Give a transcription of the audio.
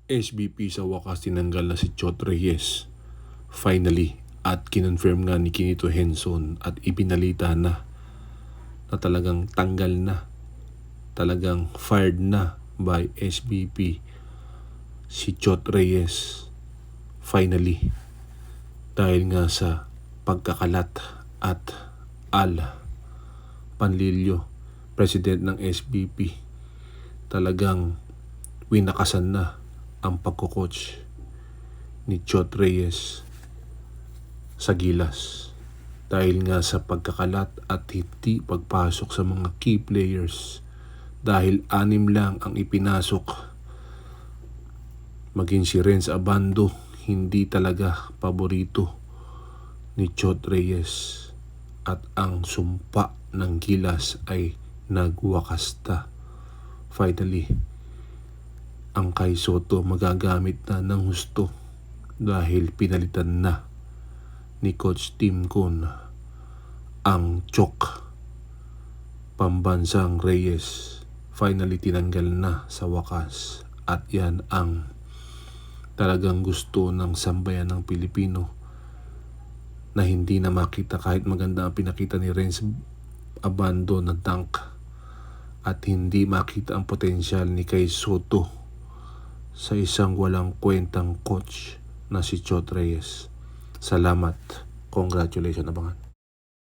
SBP sa wakas tinanggal na si Chot Reyes. Finally, at kinonfirm nga ni Quinito Henson at ibinalita na talagang tanggal na, talagang fired na by SBP si Chot Reyes. Finally, dahil nga sa pagkakalat at Panlilio, president ng SBP, talagang winakasan na ang pagko-coach ni Chot Reyes sa Gilas dahil nga sa pagkakalat at hindi pagpasok sa mga key players, dahil 6 lang ang ipinasok. Maging si Renz Abando hindi talaga paborito ni Chot Reyes, at ang sumpa ng Gilas ay nagwakasta. Finally, ang kay Soto magagamit na ng husto dahil pinalitan na ni Coach Tim Cone ang chok pambansang Reyes. Finally, tinanggal na sa wakas, at yan ang talagang gusto ng sambayan ng Pilipino, na hindi na makita kahit maganda ang pinakita ni Renz Abando na dunk, at hindi makita ang potensyal ni kay Soto sa isang walang kwentang coach na si Chot Reyes. Salamat. Congratulations, abangan.